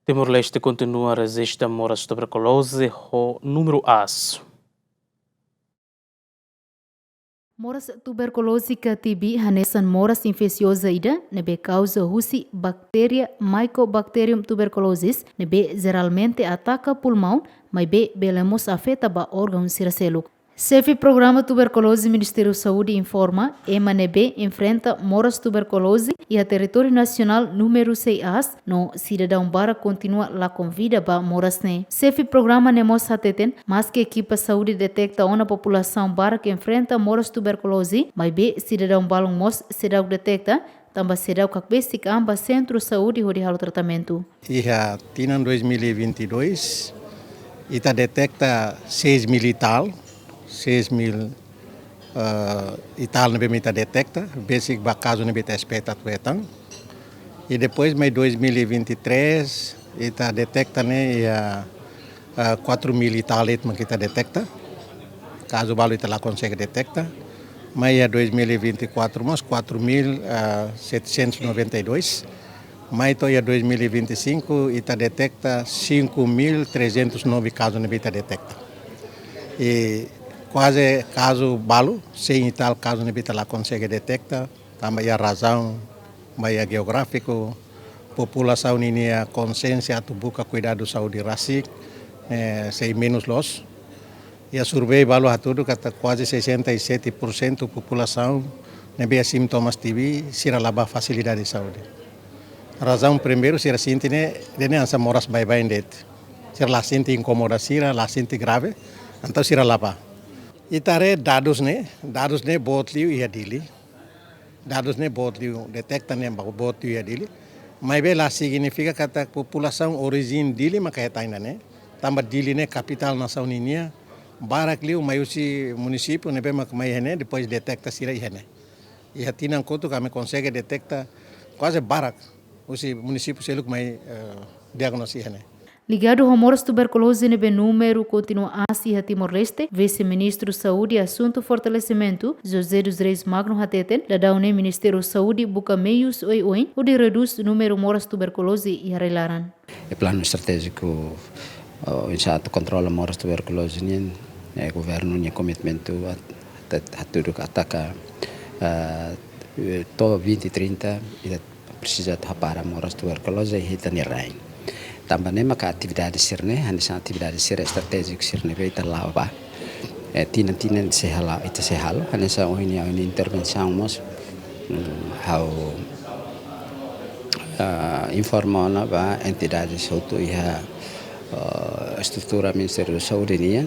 Timor-Leste continua a resistir a moras tuberculose, o número AS. Moras tuberculose ka TB hanesan moras infecciosa ida nebe causa husi bacteria Mycobacterium tuberculosis nebe geralmente ataca pulmão, mas belemos afeta ba órgão ciracelo. Chefe Programa Tuberculose Ministério da Saúde informa EMANEB enfrenta moras tuberculose e a território nacional número 6 no cidadão bara continua lá com vida ba moras ne. Chefe Programa Nemos Hateten, mas que equipa saúde detecta uma população bara que enfrenta moras tuberculose, mas cidadão balong mos cidadão detecta também será o que amba centro saúde onde há o tratamento. E a TINAN 2022 ita detecta 6.000 e tal. 6.000 e tal não me detecta, basic caso não me espeta tuetan. E depois mais 2023 ita detecta né 4.000 e tal etma que ita detecta. Caso balo ita lá consegue detecta. Mas 2024 mas 4.792. Mas então 2025 ita detecta 5.309 casos não me detecta. E quase caso balo, sem e tal caso não lá consegue detectar, também a razão, também a geográfico, população nem a consciência tu busca cuidado da saúde racial, sem menos los. E a survey balo a tudo que quase 67% da população não tem sintomas TB, será lá a facilidade de saúde. A razão primeiro será sente né, essa moras bem det. Será lá sente incomodação, lá sente grave, então será lá ba. Itare dados ne botliu ia dili. Dados ne botliu detecta ne botliu ia dili. Mas bela significa que a população origem dili makaya ainda ne. Tamba dili ne capital nação ninia. Barakliu maiusi município ne bema mai ne depois detecta sira ia ne. E hatinan conto que me consegue detecta quase barak. Usi município selo que mai diagnóstico ia ne. Ligado ao moras tuberculose nebe número continua assim a Timor-Leste, vice-ministro Saúde e Assunto Fortalecimento, José dos Reis Magno Hateten, da daune Ministério Saúde buca meios oin, o de reduz o número moras tuberculose e relaran. O plano estratégico insato controla moras tuberculose ni governo ni commitmento a tudo que ataca to 2030 precisa para moras tuberculose e hitani rain. Também maka atividade sirne, hanya atividade sir estrategik sirne beita lawa. Tinan sehala ita sehalo, hanya sa ini intervenção mos how informa ba entidades auto ia estrutura Ministério da Saúde nia,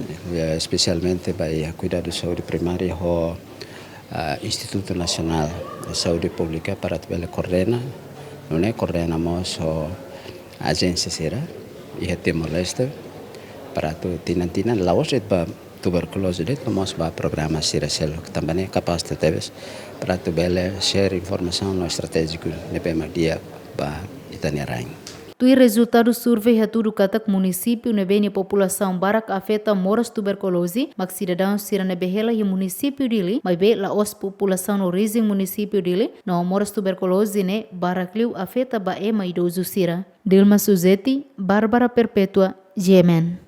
especialmente para cuidar da saúde primária ho Instituto Nacional de Saúde Pública para tebele coordena, não é coordena mos agência será e a Timor-Leste para tu tinan laos para tuberculose det mas ba programa será selo que também é capaz de ter para tu bele share informação no estratégico de pema dia ba itaniarain. Tui resultado survey haturu katak município nebe população barak afeta moras tuberculose, mas cidadãos sira nebe hela e município dele, mas be la os população no rising município dele, no moras tuberculose ne barakliu afeta ba ema idoso sira. Dilma Suzeti, Bárbara Perpétua, Yemen.